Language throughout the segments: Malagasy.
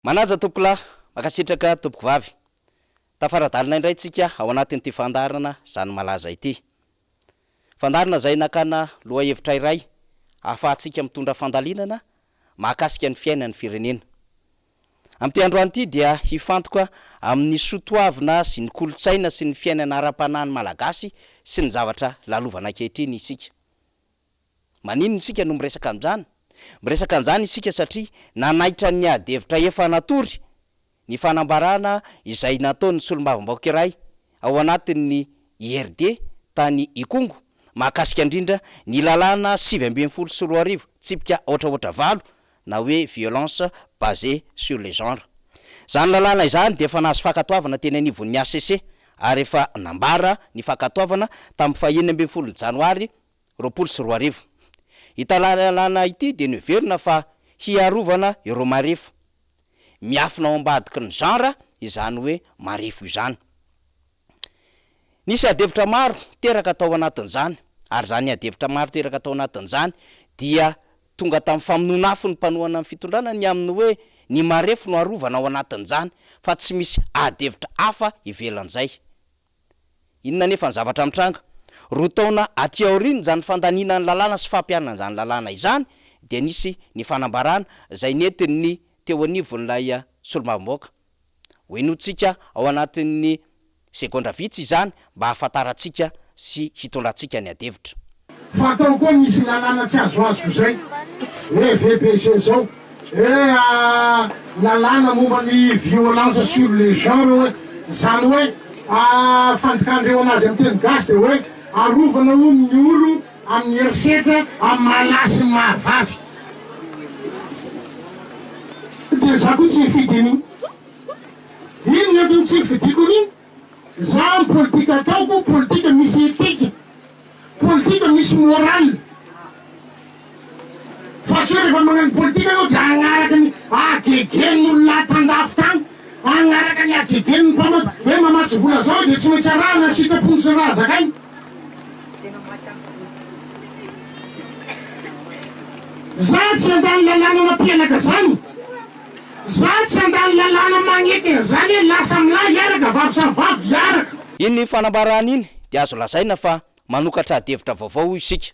Manaja tompolahy, makasitraka tompoko vavy. Tafaradalina indray tsika ao anatin'ity fandarana zany malaza ity. Fandarana zay nakana loha hevitra iray ahafahantsika mitondra fandalinana mahakasika ny fiainan'ny firenena. Amin'ity androany ity dia hifantoka amin'ny soatoavina sy ny kolotsaina sy ny fiainana ara-panahy malagasy sy ny zavatra lalovana ankehitriny isika. Maninona isika no miresaka amin'izany? Miresaka an'izany isika satria nanaitra ny adevitra efa natory ny fanambarana izay nataon'ny solombavambaoka iray ao anatin'ny IRD tany Ikongo mahakasika indrindra ny lalàna 724 tsipika ohatraohatra valo na hoe violence basée sur les genres. Zany lalàna izany dia efa nahazo fankatoavana teny anivon'ny ACC ary efa nambara ny fankatoavana tamin'ny 29 janoary 2024. Ita lalàna ity dia noverina fa hiarovana ireo marefo miafina ao ambadiky ny genre izany hoe marefo izany. Nisy adevitra maro teraka tao anatin'izany ary zany adevitra maro teraka tao anatin'izany dia tonga tamin'ny famonoanafo ny mpanohana amin'ny fitondrana ny amin'ny hoe ny marefo no arovana ao anatin'izany fa tsy misy adevitra hafa ivelan'izay. Inona nefa ny zavatra mitranga? Roa taona aty aoriana zany fandanina ny lalàna sy fampianana zany lalàna izany dia nisy ny fanambarana zay nentin'ny teo anivon'ilay solombavambaoka. Hoenotsika ao anatin'ny segondra vitsy izany mba hahafantarantsika sy hitondrantsika ny adevitra. Fatao koa misy lalàna tsy azoazoko zay VPC zao lalàna momba ny violence sur les genres zany hoe fandikandreo anazy amin'ny teny gasy de hoe arovana ny olo amin'ny herisetra amin'ny mahalasy mahavavy. De za koa tsy mifidy an'iny. Ino ny antony tsy mifidiko an'iny? Za ny politika ataoko politika misy etika, politika misy moraly. Fa tsy hoe rehefa magnano politika anao de agnaraka ny agegen'olona tandafy tany, agnaraka ny agegen'ny mpamaty hoe mamatsy vola zao de tsy maintsy arahana sitrapony sy razaka agny. Za tsy andany lalàna nampianaka zany. Za tsy andany lalàna magnetina zany lasa amilay iaraka vavy samy vavy iaraka. Iny fanambarana iny dia azo lazaina fa manokatra adevitra vaovao isika.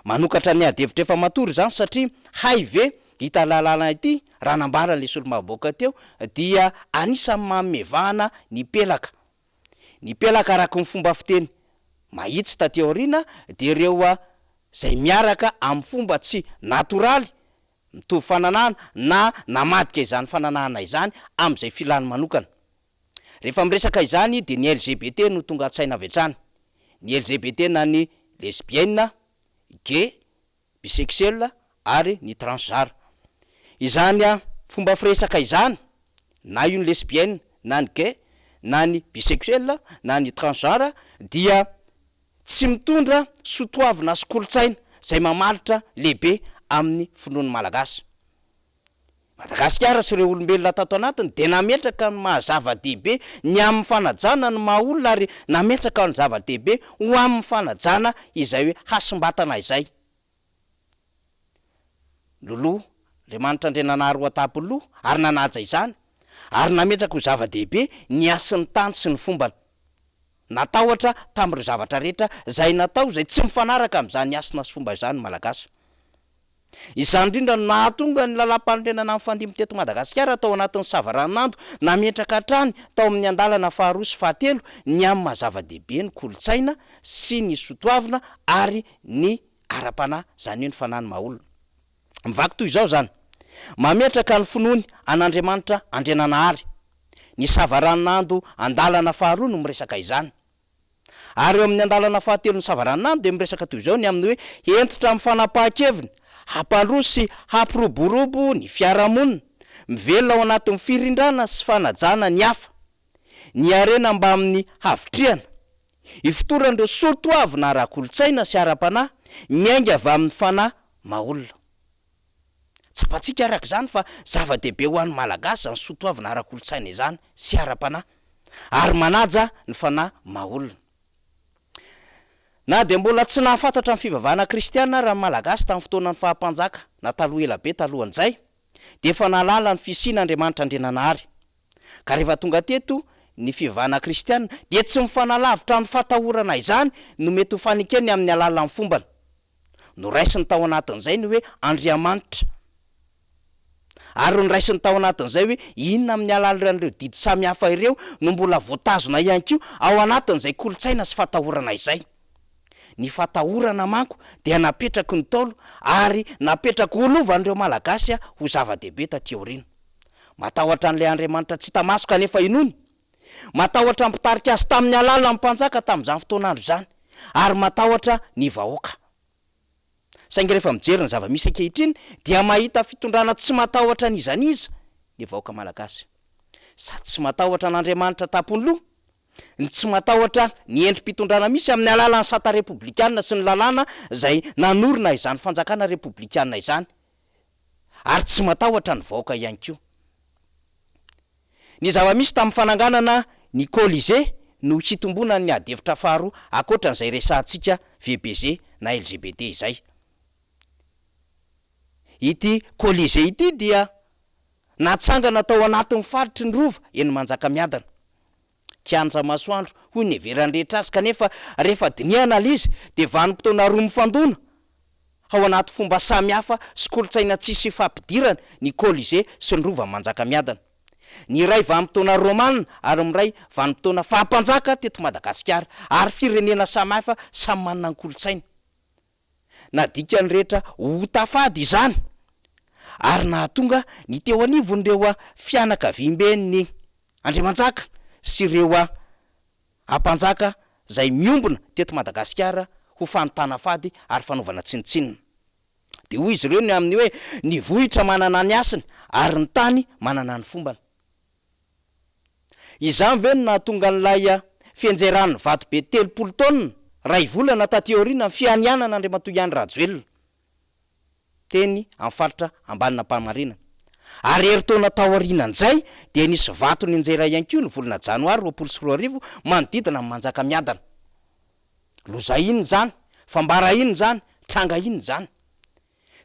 Manokatra ny adevitra efa matory zany satria haive hita lalàna ity raha nambara le solombavambaoka teo dia anisan'ny mamevahana ny pelaka. Ny pelaka araka ny fomba fiteny mahitsy taty aoriana dia ireo zay miaraka amin'ny fomba tsy natoraly mitovy fananana na namadika izany fananana izany amin'izay filany manokana. Rehefa miresaka izany dia ny LGBT no tonga an-tsaina avy hatrany. Ny LGBT na ny lesbienne, gay, bisexuel ary ny transgenre. Izany fomba firesaka izany na io ny lesbienne na ny gay na ny bisexuel na ny transgenre dia tsy mitondra soatoavina sy kolotsaina zay mamalitra lehibe amin'ny finoany malagasy. Madagasikara sy ireo olombelona tato anatiny de nametraka ny mahazava-dehibe ny amin'ny fanajana ny mahaolona ary nametraka ny zava-dehibe ho amin'ny fanajana izay hoe hasimbatana izay. Lolo le manitra andre nanary ho atapoloha ary nanaja izany ary nametraka ho zava-dehibe ny asin'ny tany sy ny fombany. Natahotra tamin'ireo zavatra rehetra zay natao zay tsy mifanaraka amin'izany asina sy fomba izany malagasy. Izany indrindra no nahatonga ny lalam-panorenana amin'ny fandimby teto Madagasikara tao anatin'ny Savaranando nametraka hatrany tao amin'ny andalana faharoa sy fahatelo ny amin'ny mazava-dehibe ny kolotsaina sy ny soatoavina ary ny ara-panahy zany hoe ny fanahy ny mahaolona. Mivaky toy izao zany mametraka ny finoany an'Andriamanitra Andriananahary. Ny Savaranando andalana faharoa no miresaka izany. Ary eo amin'ny andalana fahatelo ny Savaranando dia miresaka toy izao ny amin'ny hoe entitra amin'ny fanapahan-keviny hampandroso sy hampiroborobo ny fiarahamonina, mivelona ao anatin'ny firindrana sy fanajana ny hafa, ny arena mba amin'ny havitriana, ifotoran'ireo soatoavina ara-kolotsaina sy ara-panahy miainga avy amin'ny fanahy mahaolona. Tsapantsika araka izany fa zava-dehibe ho an'ny malagasy ny soatoavina ara-kolotsaina izany sy ara-panahy ary manaja ny fanahy mahaolona. Na dia mbola tsy nahafantatra ny fivavahana kristiana raha malagasy tamin'ny fotoanan'ny fahampanjaka na taloha ela be talohan'izay de efa nalala ny fisian'Andriamanitra Andriananahary. Ka rehefa tonga teto ny fivavahana kristiana dia tsy mifanalavitra ny fatahorana izany no mety ho fanikeny amin'ny alalan'ny fombany. No raisiny tao anatin'izay ny hoe Andriamanitra. Ary niraisiny tao anatin'izay hoe inona amin'ny alalan'ireo didy samy hafa ireo no mbola voatazona ihany koa ao anatin'izay kolotsaina sy fatahorana izay. Ny fatahorana manko dia napetraky ny Ntaolo ary napetraky olovan'ireo malagasy ho zava-dehibe taty aoriana. Matahotra an'ilay Andriamanitra tsy tamaso kanefa inony. Matahotra mpitarika azy tamin'ny alalan'ny mpanjaka tamin'izany fotoanandro izany, ary matahotra ny vahoaka. Saingy rehefa mijery ny zava-misy ankehitriny dia mahita fitondrana tsy matahotra n'izaniza ny vahoaka malagasy. Sady tsy matahotra n'Andriamanitra tapony loha, ny tsy matahotra ny endrim-pitondrana misy amin'ny alalan'ny sata republikanina sy ny lalàna izay nanorina izany fanjakana republikanina izany, ary tsy matahotra ny vahoaka ihany koa. Ny zava-misy tamin'ny fananganana ny Colisée no hitombona ny adevitra faharoa akoatran'izay resantsika VBG na LGBT izay. Ity Colisée ity dia natsangana tao anatin'ny faritry ny rova eny Manjakamiadana. Kianja masoandro hoy ny heverandrehetra azy, kanefa rehefa dinihana izy dia vanim-potoana roa mifandona ao anaty fomba samy hafa sy kolotsaina tsisy fampidirana ny Colisée sy ny rova Manjakamiadana. Ny iray vanim-potoana Romanina ary miray vanim-potoana fahampanjaka teto Madagasikara, ary firenena samy hafa samy manana ny kolotsaina. Nadikany rehetra ho tafady izany, ary nahatonga ny teo anivon'ireo fianakaviam-ben'ny Andriamanjaka sy ireo ampanjaka izay miombona teto Madagasikara ho fanontana fady ary fanaovana tsinitsinina. De hoy izy ireo ny amin'ny hoe ny vohitra manana ny asiny ary ny tany manana ny fombany. Izany ve no nahatonga n'ilay fianjairan'ny vato be 30 taonina ray volana taty aoriana ny fianianana Andriamatoa Rajoelina teny amin'ny faritra Ambanina Pamarina. Ary herintaona tao aorianan'izay dia nisy vato ninjera ihany koa ny volana Janoary 2024 manodidina amin'ny Manjakamiadana. Loza iny zany, fambara iny zany, tranga iny zany.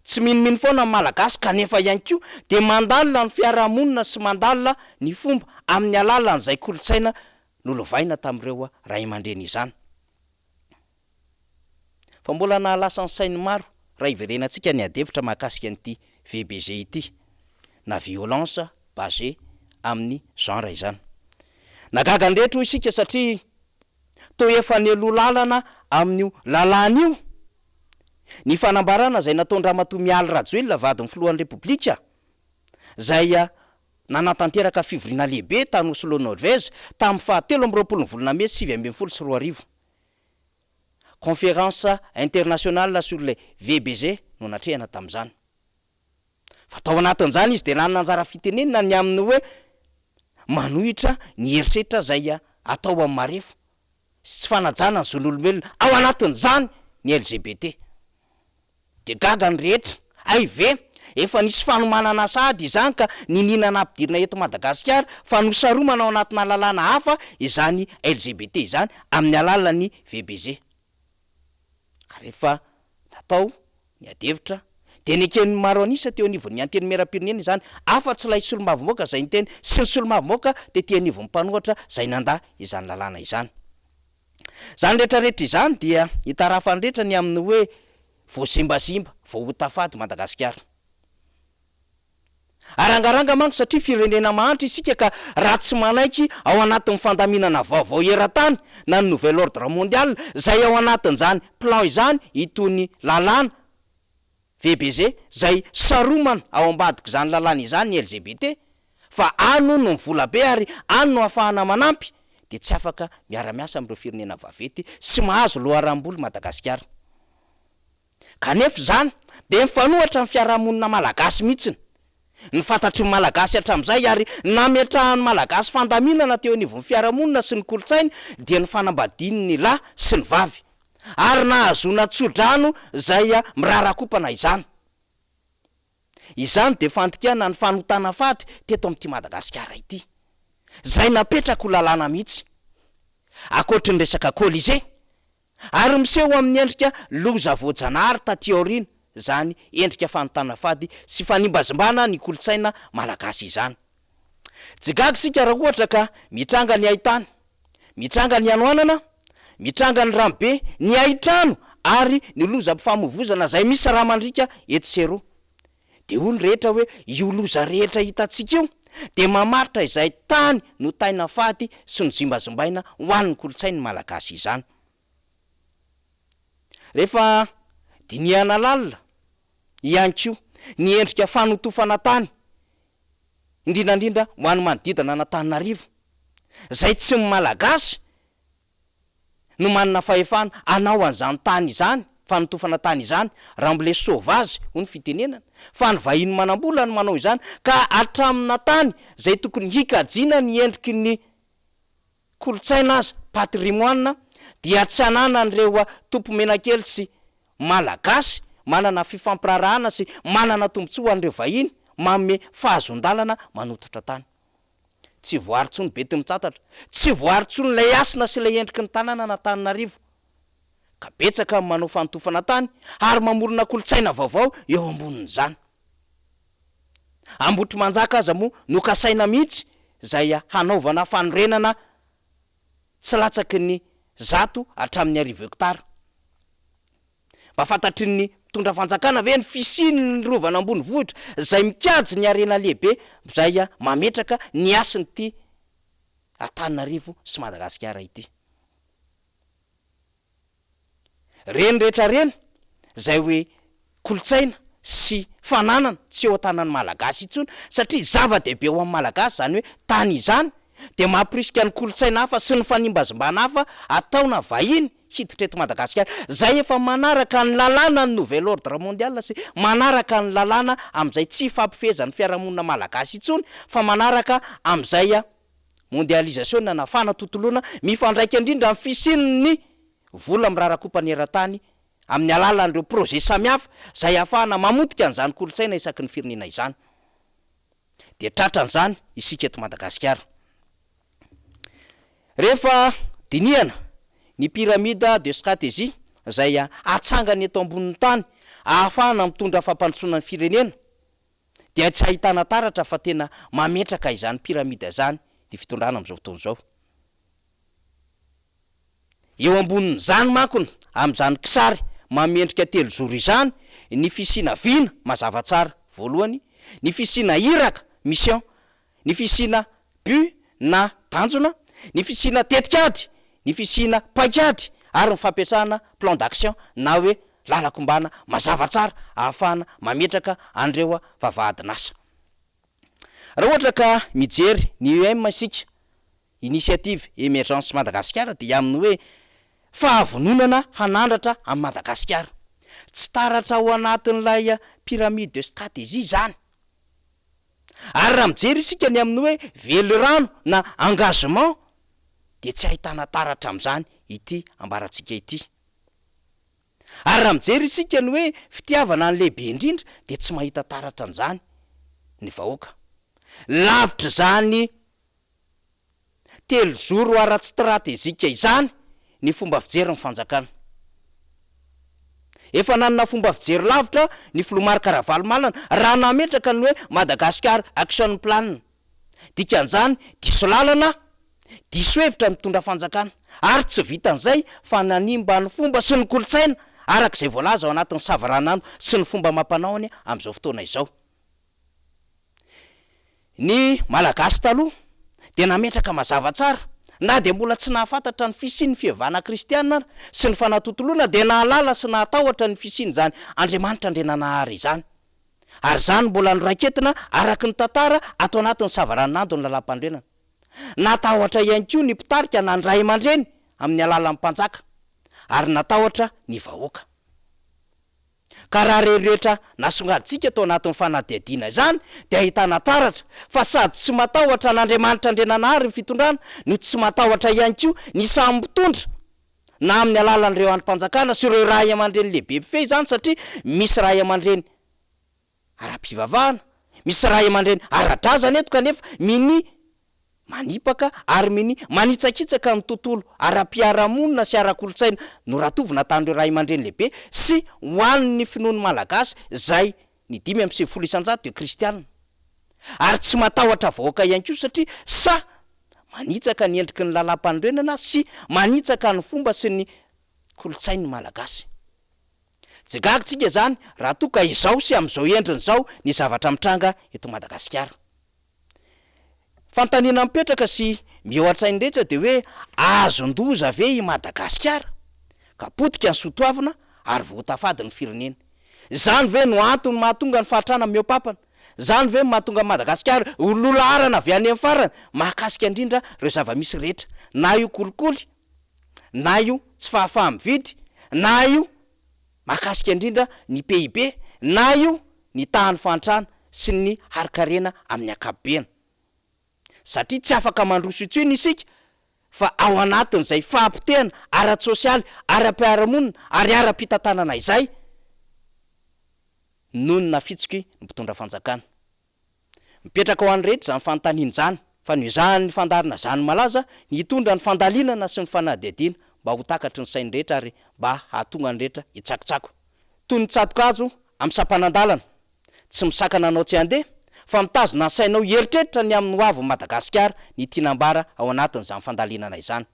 Tsy miniminy foana ny malagasy kanefa ihany koa dia mandalina ny fiarahamonina sy mandalina ny fomba amin'ny alalan'izay kolotsaina nolovaina tamin'ireo ray aman-dreny izany. Fa mbola nahalasa ny sainy maro raha iverenantsika ny adevitra mahakasika an'ity VBG ity na violence basée amin'ny genre izany. Nagaga ndrehetra isika satria toa efa nelolalana amin'io lalàna io ny fanambarana izay nataon'ny Ramatoa Mialy Rajoelina vadin'ny filohan'ny Repoblika, izay nanatanteraka fivoriana lehibe tany Oslo Norvège tamin'ny 27 volana May 2024. Conférence internationale sur les VBG no natrehana tamin'izany. Fa tao anatin'izany izy dia nanana anjara fitenenina ny amin'ny hoe manohitra ny herisetra izay atao amin'ny marefo sy tsy fanajana ny zon'olombelona ao anatin'izany ny LGBT. De gaga ny rehetra, ay ve efa nisy fanomanana sady izany ka nininana ampidirina eto Madagasikara fa nosaromana ao anatina lalàna hafa izany LGBT izany amin'ny alalan'ny VBG. Ka rehefa natao ny adevitra dia nekeny maro anisa teo anivon'ny anteny meram-pirenena izany, afa tsy lay solombavimoaka izay ny teny sy ny solombavimoaka dia te anivon'ny mpanohatra izay nanda izany lalàna izany. Zany rehetrarehetra izany dia hitarafany rehetra ny amin'ny hoe voazimbazimba vao hotafady Madagasikara. Arangaranga manko satria firenena mahantra isika ka raha tsy manaiky ao anatin'ny fandaminana vaovao eran-tany na ny nouvel ordre mondial izay ao anatin'izany plan izany itony lalàna VBG izay saromana ao ambadika izany lalàna izany ny LGBT, fa ano no mivola be ary ano no ahafahana manampy dia tsy afaka miara-miasa amin'ireo firenena vaventy sy mahazo loharam-boly Madagasikara. Kanefa zany dia mifanohatra ny fiarahamonina malagasy mihitsiny, ny fantatry ny malagasy hatramin'izay, ary nametrahan'ny malagasy fandaminana teo anivon'ny fiarahamonina sy ny kolotsaina dia ny fanambadiany ny lahy sy ny vavy, ary nahazona tsodrano izay mirarakopana izany. Izany dia fantikana ny fanotana fady teto amin'ity Madagasikara ity, izay napetraka ho lalàna mihitsy akoatry ny resaka Colisée, ary miseho amin'ny endrika loza voajanahary taty aoriana zany endrika fanontana fady sy fanimbazimbana ny kolotsaina malagasy izany. Jigaga sika raha ohatra ka mitranga ny haitany, mitranga ny anoanana, mitranga ny rambe, ny haitrano ary ny loza mpifamovozana zay misy raha mandrika etseroa. De olo rehetra hoe io loza rehetra hitantsika io de mamaritra izay tany no taina fady sy ny zimbazimbaina ho an'ny kolotsainy malagasy izany. Rehefa diniana lalina ihany koa ny endrika fanotofana tany indrindrandrindra ho an'ny manodidina Antananarivo zay tsy malagasy no manana fahefana anao an'izany tany izany, fanotofana tany izany, ramble sauvage ho ny fitenenana, fa ny vahiny manam-bola no manao izany ka atramina tany zay tokony hikajiana ny endriky ny kolotsaina azy patrimoine dia tsy anana an'ireo tompo menakely sy malagasy manana fifampirarahana sy manana tombontsoa an'ireo vahiny manome fahazondalana manototra tany. Tsy voary tsony bety mitsatatra, tsy voary tsony lay asina sy lay endriky ny tanàna Antananarivo ka betsaka manao fanotofana tany ary mamorona kolotsaina vaovao eo ambonin'izany. Ambotry manjaka aza moa no kasaina mihitsy zay hanaovana fanorenana tsy latsaky ny 100 hatramin'ny 10 hektara. Mba fantatry ny mpitondra fanjakana ve ny fisiny ny rovana ambony vohitra zay mikajy ny arena lehibe zay mametraka ny asiny ty Antananarivo sy Madagasikara ity. Reny rehetra reny zay hoe kolotsaina sy fananana tsy eo an-tanan'ny malagasy itsony satria zava-dehibe eo amin'ny malagasy zany hoe tany izany de mampirisika ny kolotsaina hafa sy ny fanimbazimbana hafa ataona vahiny hiditra eto Madagasikara zay efa manaraka ny lalàna ny nouvel ordre mondial sy manaraka ny lalàna am'izay tsy fampifezan'ny fiarahamonina malagasy itsony fa manaraka am'izay mondialisation na fanatontolona mifandraika indrindra amin'ny fisin'ny vola mirarakompany eran-tany amin'ny alalan'ireo projet samihafa zay ahafahana mamotika an'izany kolotsaina isaky ny firenena izany. De tratran'izany isika eto Madagasikara. Rehefa diniana ny pyramide de stratégie zay atsangany eto ambonin'ny tany ahafahana mitondra fampandrosoana ny firenena dia tsy ahitana taratra fa tena mametraka izany pyramide zany ny fitondrana am'izao fotoana izao. Eo ambonin'izany makony am'izany kisary mamendrika telozoro izany ny fisina vina mazava tsara voalohany, ny fisina iraka mission, ny fisina bu na tanjona, ny fisina tetikady, ny fisina paikady ary ny fampiasana plan d'action na hoe lalakombana mazava tsara ahafahana mametraka an'ireo vavahadinasa. Raha ohatra ka mijery ny UEM isika, initiative emergence Madagasikara dia aminy hoe fahavononana hanandratra amin'ny Madagasikara. Tsy taratra ao anatin'ilay pyramide de stratégie zany. Ary raha mijery isika ny amin'ny hoe velorano na engagement de tsy ahitana taratra am'izany ity ambaratsika ity. Ary raha mijery isika ny hoe fitiavana ny lehibe indrindra de tsy mahita taratra an'izany ny vahoaka. Lavitra zany telozoro ara-stratezika izany ny fomba fijery ny fanjakana. Efa nanana fomba fijery lavitra ny Filomary Karavalomalana raha nametraka ny hoe Madagascar action plan. Dikan'izany diso lalana, diso hevitra mitondra fanjakana ary tsy vitan'izay fa nanimba ny fomba sy ny kolotsaina arak'izay voalaza ao anatin'ny savaranano sy ny fomba mampanaony am'izao fotoana izao. Ny malagasy taloha de nametraka mazava tsara na de mbola tsy nahafantatra ny fisiny fiavana kristianina sy ny fanatontoloana de nahalala sy nahatahotra ny fisiny zany Andriamanitra Andrenanahary izany. Ary zany mbola noraiketina araky ny tantara ato anatin'ny savaranando ny lalam-pandrenana. Natahotra ihany koa ny mpitarika na ny ray aman-dreny amin'ny alalan'ny mpanjaka ary natahotra ny vahoaka. Ka raha rehetra nasongaditsika tao anatin'ny fanadihadiana izany de ahitana taratra fa sady tsy matahotra n'Andriamanitra Andrenanahary ny fitondrana no tsy matahotra ihany koa ny samy mpitondra na amin'ny alalan'ireo androm-panjakana sy ireo ray aman-dreny lehibe mpife izany satria misy ray aman-dreny ara-pivavahana, misy ray aman-dreny ara-drazana eto kanefa miny manipaka ary manitsakitsaka ny tontolo ara-piarahamonina sy ara-kolotsaina no ratovina tan'ireo ray aman-dreny lehibe sy hoan'ny finoany malagasy zay ny 5 isan-jato de kristianina ary tsy matahotra vahoaka ihany koa satria manitsaka ny endriky ny lalam-panorenana sy manitsaka ny fomba sy ny kolotsainy malagasy. Jegagitsika zany raha toka izao sy am'izao endriny zao ny zavatra mitranga eto Madagasikara. Fantanina mipetraka sy mihoatra rehetra de hoe azon-doza ve i Madagasikara ka potika ny sotoavina ary voatafady ny firenena. Zany ve no antony mahatonga ny fahatrana miopapana? Zany ve mahatonga Madagasikara ololarana avy any amin'ny farany mahakasika indrindra reo zava-misy rehetra, na io kolikoly, na io tsy fahafa-mividy, na io mahakasika indrindra ny PIB, na io ny tahan'ny fantrana sy ny harikarena amin'ny ankapobeny. Satria tsy afaka mandroso itsiny isika fa ao anatin'izay fahampitehana ara-tsosialy, ara-piarahamonina ary ara-pitantanana izay noho ny nafitsika ny mpitondra fanjakana. Mipetraka ho an'ny rehetra zany fanontaniana zany fa no izany ny fandarina zany malaza ny hitondra ny fandalinana sy ny fanadihadiana mba ho takatry ny sainy rehetra ary mba hahatonga ny rehetra hitsakotsako. Toy ny tsatokazo amin'ny sampanandalana, tsy misakana anao tsy handeha fa mitazona ny sainao heritreritra ny amin'ny hoavy Madagasikara ny tinambara ao anatin'izany fandalinana izany.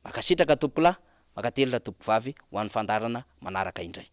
Makasitraka tompolahy, makatelina tompovavy ho an'ny fandarana manaraka indray.